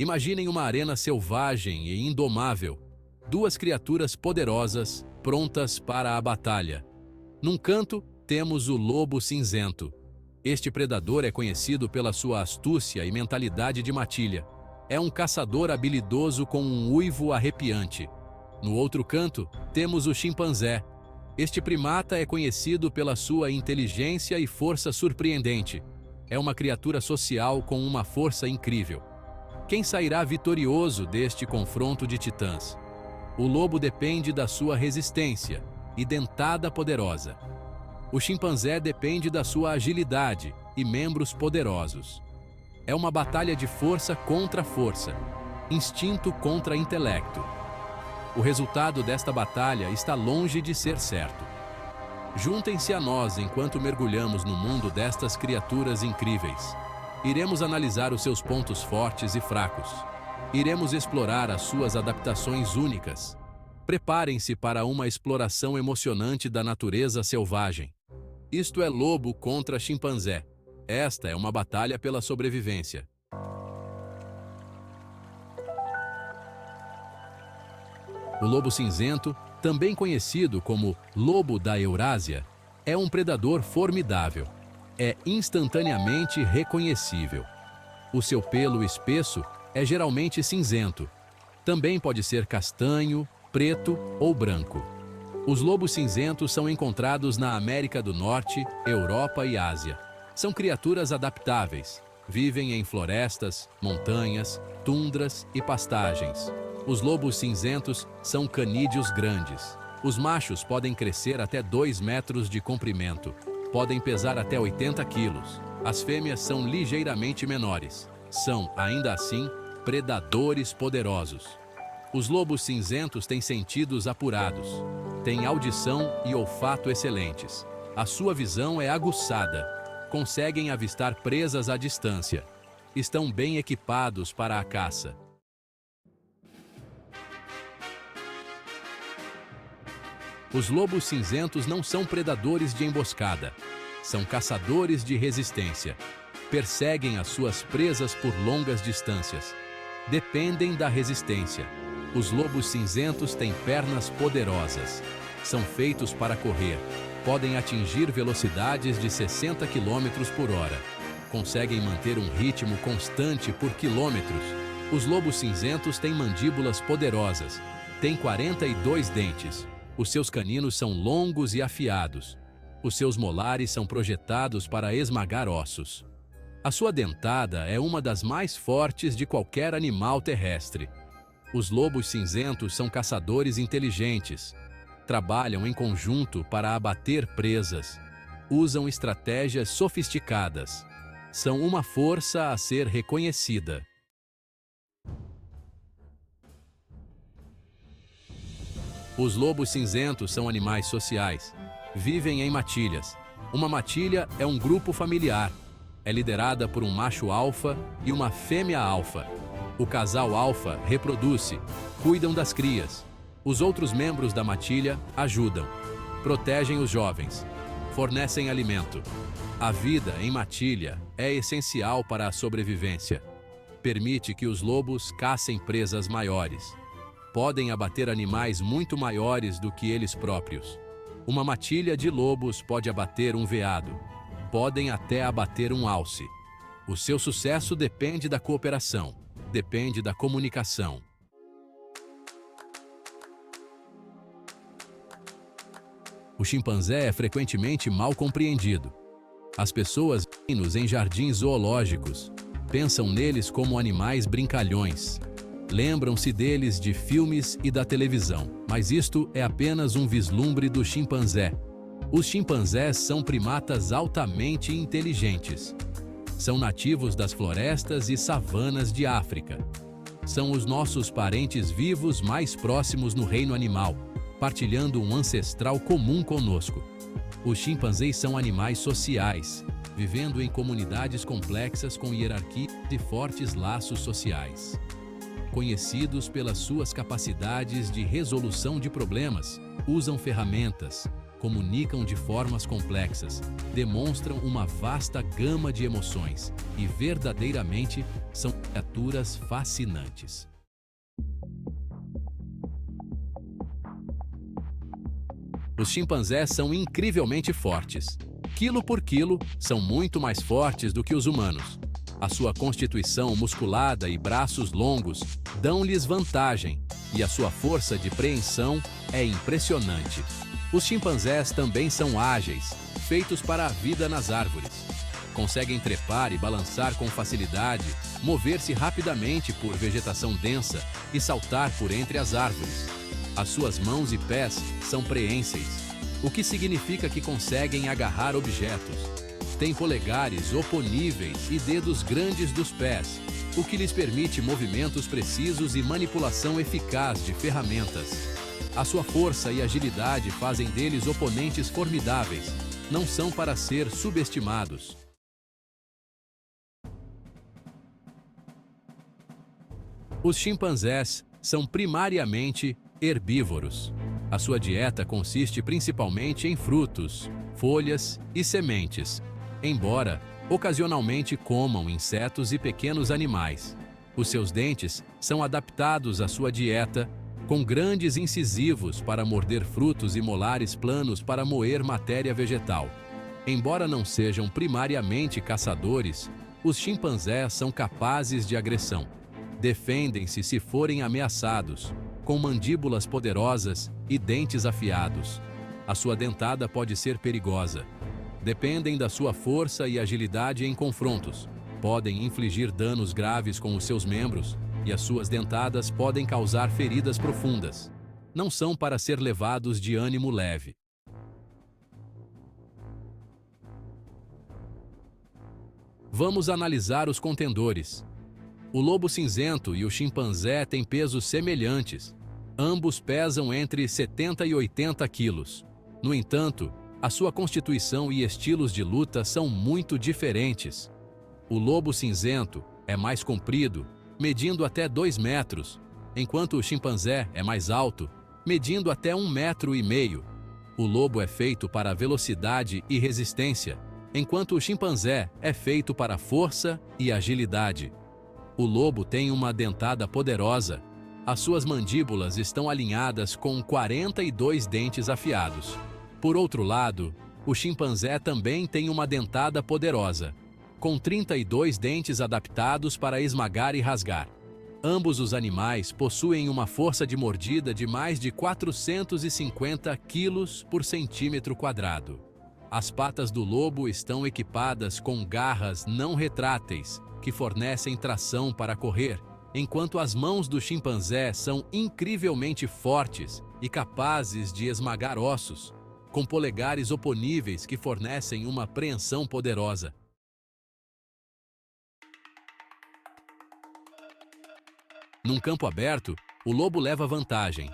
Imaginem uma arena selvagem e indomável. Duas criaturas poderosas, prontas para a batalha. Num canto, temos o lobo cinzento. Este predador é conhecido pela sua astúcia e mentalidade de matilha. É um caçador habilidoso com um uivo arrepiante. No outro canto, temos o chimpanzé. Este primata é conhecido pela sua inteligência e força surpreendente. É uma criatura social com uma força incrível. Quem sairá vitorioso deste confronto de titãs? O lobo depende da sua resistência e dentada poderosa. O chimpanzé depende da sua agilidade e membros poderosos. É uma batalha de força contra força, instinto contra intelecto. O resultado desta batalha está longe de ser certo. Juntem-se a nós enquanto mergulhamos no mundo destas criaturas incríveis. Iremos analisar os seus pontos fortes e fracos. Iremos explorar as suas adaptações únicas. Preparem-se para uma exploração emocionante da natureza selvagem. Isto é lobo contra chimpanzé. Esta é uma batalha pela sobrevivência. O lobo cinzento, também conhecido como lobo da Eurásia, é um predador formidável. É instantaneamente reconhecível. O seu pelo espesso é geralmente cinzento. Também pode ser castanho, preto ou branco. Os lobos cinzentos são encontrados na América do Norte, Europa e Ásia. São criaturas adaptáveis. Vivem em florestas, montanhas, tundras e pastagens. Os lobos cinzentos são canídeos grandes. Os machos podem crescer até 2 metros de comprimento. Podem pesar até 80 quilos. As fêmeas são ligeiramente menores. São, ainda assim, predadores poderosos. Os lobos cinzentos têm sentidos apurados. Têm audição e olfato excelentes. A sua visão é aguçada. Conseguem avistar presas à distância. Estão bem equipados para a caça. Os lobos cinzentos não são predadores de emboscada. São caçadores de resistência. Perseguem as suas presas por longas distâncias. Dependem da resistência. Os lobos cinzentos têm pernas poderosas. São feitos para correr. Podem atingir velocidades de 60 km por hora. Conseguem manter um ritmo constante por quilômetros. Os lobos cinzentos têm mandíbulas poderosas. Têm 42 dentes. Os seus caninos são longos e afiados. Os seus molares são projetados para esmagar ossos. A sua dentada é uma das mais fortes de qualquer animal terrestre. Os lobos cinzentos são caçadores inteligentes. Trabalham em conjunto para abater presas. Usam estratégias sofisticadas. São uma força a ser reconhecida. Os lobos cinzentos são animais sociais. Vivem em matilhas. Uma matilha é um grupo familiar. É liderada por um macho alfa e uma fêmea alfa. O casal alfa reproduz-se, cuidam das crias. Os outros membros da matilha ajudam, protegem os jovens, fornecem alimento. A vida em matilha é essencial para a sobrevivência. Permite que os lobos caçem presas maiores. Podem abater animais muito maiores do que eles próprios. Uma matilha de lobos pode abater um veado. Podem até abater um alce. O seu sucesso depende da cooperação, depende da comunicação. O chimpanzé é frequentemente mal compreendido. As pessoas veem-nos em jardins zoológicos, pensam neles como animais brincalhões. Lembram-se deles de filmes e da televisão, mas isto é apenas um vislumbre do chimpanzé. Os chimpanzés são primatas altamente inteligentes. São nativos das florestas e savanas de África. São os nossos parentes vivos mais próximos no reino animal, partilhando um ancestral comum conosco. Os chimpanzés são animais sociais, vivendo em comunidades complexas com hierarquia e fortes laços sociais. Conhecidos pelas suas capacidades de resolução de problemas, usam ferramentas, comunicam de formas complexas, demonstram uma vasta gama de emoções e verdadeiramente são criaturas fascinantes. Os chimpanzés são incrivelmente fortes. Quilo por quilo, são muito mais fortes do que os humanos. A sua constituição musculada e braços longos dão-lhes vantagem, e a sua força de preensão é impressionante. Os chimpanzés também são ágeis, feitos para a vida nas árvores. Conseguem trepar e balançar com facilidade, mover-se rapidamente por vegetação densa e saltar por entre as árvores. As suas mãos e pés são preênseis, o que significa que conseguem agarrar objetos. Têm polegares oponíveis e dedos grandes dos pés, o que lhes permite movimentos precisos e manipulação eficaz de ferramentas. A sua força e agilidade fazem deles oponentes formidáveis, não são para ser subestimados. Os chimpanzés são primariamente herbívoros. A sua dieta consiste principalmente em frutos, folhas e sementes, embora ocasionalmente comam insetos e pequenos animais. Os seus dentes são adaptados à sua dieta, com grandes incisivos para morder frutos e molares planos para moer matéria vegetal. Embora não sejam primariamente caçadores, os chimpanzés são capazes de agressão. Defendem-se se forem ameaçados, com mandíbulas poderosas e dentes afiados. A sua dentada pode ser perigosa. Dependem da sua força e agilidade em confrontos. Podem infligir danos graves com os seus membros e as suas dentadas podem causar feridas profundas. Não são para ser levados de ânimo leve. Vamos analisar os contendores. O lobo cinzento e o chimpanzé têm pesos semelhantes. Ambos pesam entre 70 e 80 quilos. No entanto, a sua constituição e estilos de luta são muito diferentes. O lobo cinzento é mais comprido, medindo até 2 metros, enquanto o chimpanzé é mais alto, medindo até 1,5 metros. O lobo é feito para velocidade e resistência, enquanto o chimpanzé é feito para força e agilidade. O lobo tem uma dentada poderosa. As suas mandíbulas estão alinhadas com 42 dentes afiados. Por outro lado, o chimpanzé também tem uma dentada poderosa, com 32 dentes adaptados para esmagar e rasgar. Ambos os animais possuem uma força de mordida de mais de 450 quilos por centímetro quadrado. As patas do lobo estão equipadas com garras não retráteis, que fornecem tração para correr, enquanto as mãos do chimpanzé são incrivelmente fortes e capazes de esmagar ossos, com polegares oponíveis que fornecem uma preensão poderosa. Num campo aberto, o lobo leva vantagem.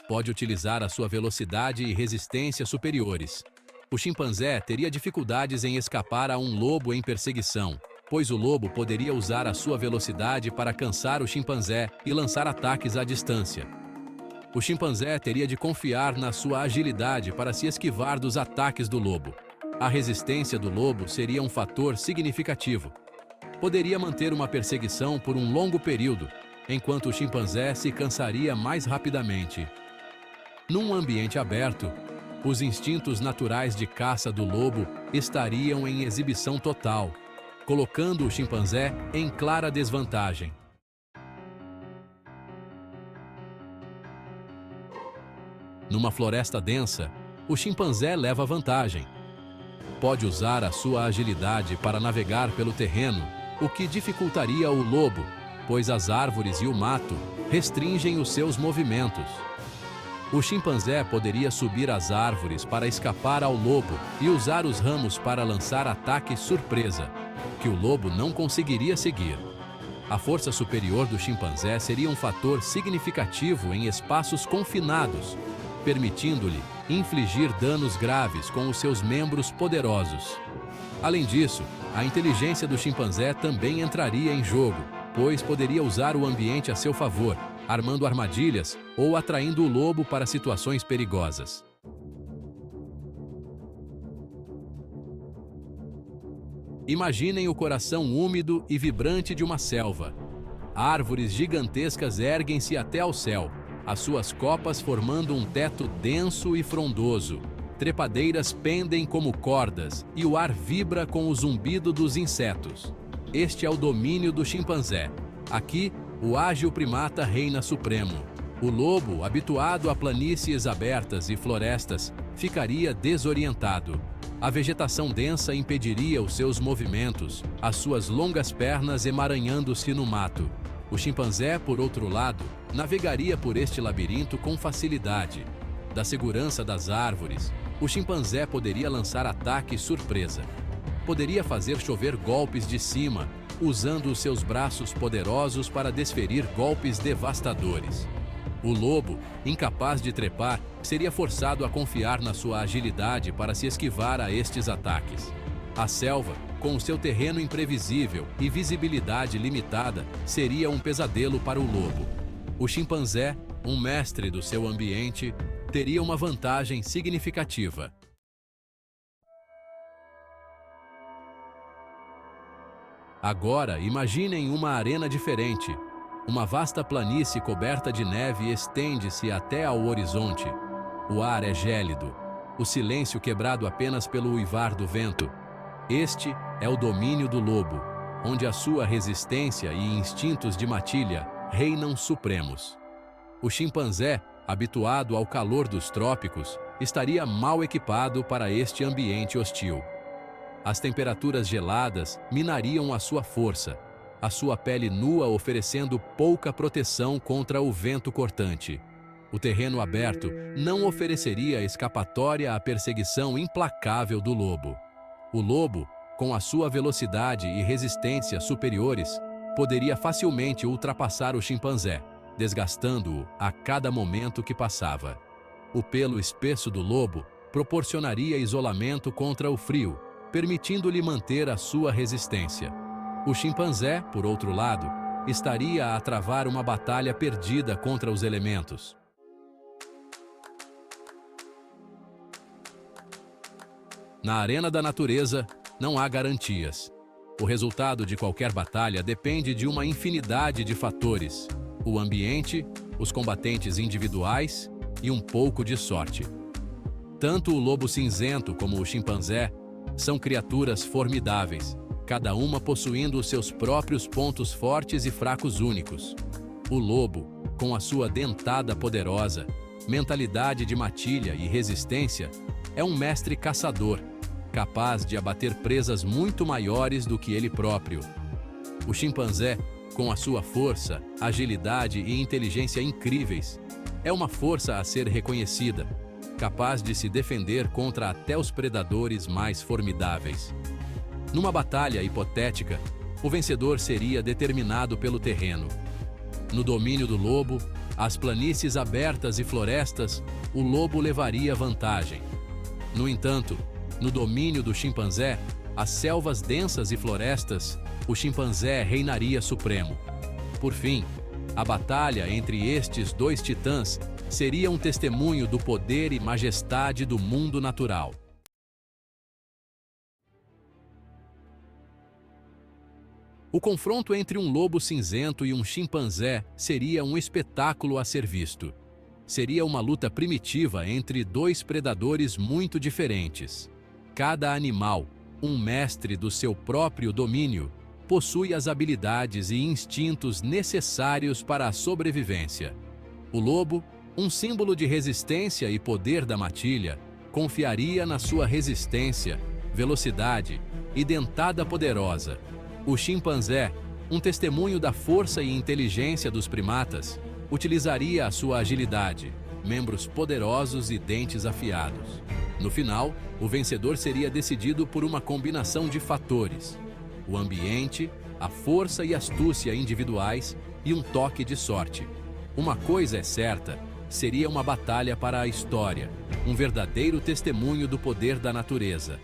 Pode utilizar a sua velocidade e resistência superiores. O chimpanzé teria dificuldades em escapar a um lobo em perseguição, pois o lobo poderia usar a sua velocidade para cansar o chimpanzé e lançar ataques à distância. O chimpanzé teria de confiar na sua agilidade para se esquivar dos ataques do lobo. A resistência do lobo seria um fator significativo. Poderia manter uma perseguição por um longo período, enquanto o chimpanzé se cansaria mais rapidamente. Num ambiente aberto, os instintos naturais de caça do lobo estariam em exibição total, colocando o chimpanzé em clara desvantagem. Numa floresta densa, o chimpanzé leva vantagem. Pode usar a sua agilidade para navegar pelo terreno, o que dificultaria o lobo, pois as árvores e o mato restringem os seus movimentos. O chimpanzé poderia subir às árvores para escapar ao lobo e usar os ramos para lançar ataques surpresa, que o lobo não conseguiria seguir. A força superior do chimpanzé seria um fator significativo em espaços confinados, permitindo-lhe infligir danos graves com os seus membros poderosos. Além disso, a inteligência do chimpanzé também entraria em jogo, pois poderia usar o ambiente a seu favor, armando armadilhas ou atraindo o lobo para situações perigosas. Imaginem o coração úmido e vibrante de uma selva. Árvores gigantescas erguem-se até ao céu, as suas copas formando um teto denso e frondoso. Trepadeiras pendem como cordas e o ar vibra com o zumbido dos insetos. Este é o domínio do chimpanzé. Aqui, o ágil primata reina supremo. O lobo, habituado a planícies abertas e florestas, ficaria desorientado. A vegetação densa impediria os seus movimentos, as suas longas pernas emaranhando-se no mato. O chimpanzé, por outro lado, navegaria por este labirinto com facilidade. Da segurança das árvores, o chimpanzé poderia lançar ataque surpresa. Poderia fazer chover golpes de cima, usando os seus braços poderosos para desferir golpes devastadores. O lobo, incapaz de trepar, seria forçado a confiar na sua agilidade para se esquivar a estes ataques. A selva, com o seu terreno imprevisível e visibilidade limitada, seria um pesadelo para o lobo. O chimpanzé, um mestre do seu ambiente, teria uma vantagem significativa. Agora, imaginem uma arena diferente. Uma vasta planície coberta de neve estende-se até ao horizonte. O ar é gélido, o silêncio quebrado apenas pelo uivar do vento. Este é o domínio do lobo, onde a sua resistência e instintos de matilha reinam supremos. O chimpanzé, habituado ao calor dos trópicos, estaria mal equipado para este ambiente hostil. As temperaturas geladas minariam a sua força, a sua pele nua oferecendo pouca proteção contra o vento cortante. O terreno aberto não ofereceria escapatória à perseguição implacável do lobo. O lobo, com a sua velocidade e resistência superiores, poderia facilmente ultrapassar o chimpanzé, desgastando-o a cada momento que passava. O pelo espesso do lobo proporcionaria isolamento contra o frio, permitindo-lhe manter a sua resistência. O chimpanzé, por outro lado, estaria a travar uma batalha perdida contra os elementos. Na arena da natureza, não há garantias. O resultado de qualquer batalha depende de uma infinidade de fatores: o ambiente, os combatentes individuais e um pouco de sorte. Tanto o lobo cinzento como o chimpanzé são criaturas formidáveis, cada uma possuindo os seus próprios pontos fortes e fracos únicos. O lobo, com a sua dentada poderosa, mentalidade de matilha e resistência, é um mestre caçador, capaz de abater presas muito maiores do que ele próprio. O chimpanzé, com a sua força, agilidade e inteligência incríveis, é uma força a ser reconhecida, capaz de se defender contra até os predadores mais formidáveis. Numa batalha hipotética, o vencedor seria determinado pelo terreno. No domínio do lobo, as planícies abertas e florestas, o lobo levaria vantagem. No entanto, no domínio do chimpanzé, as selvas densas e florestas, o chimpanzé reinaria supremo. Por fim, a batalha entre estes dois titãs seria um testemunho do poder e majestade do mundo natural. O confronto entre um lobo cinzento e um chimpanzé seria um espetáculo a ser visto. Seria uma luta primitiva entre dois predadores muito diferentes. Cada animal, um mestre do seu próprio domínio, possui as habilidades e instintos necessários para a sobrevivência. O lobo, um símbolo de resistência e poder da matilha, confiaria na sua resistência, velocidade e dentada poderosa. O chimpanzé, um testemunho da força e inteligência dos primatas, utilizaria a sua agilidade, membros poderosos e dentes afiados. No final, o vencedor seria decidido por uma combinação de fatores: o ambiente, a força e astúcia individuais e um toque de sorte. Uma coisa é certa, seria uma batalha para a história, um verdadeiro testemunho do poder da natureza.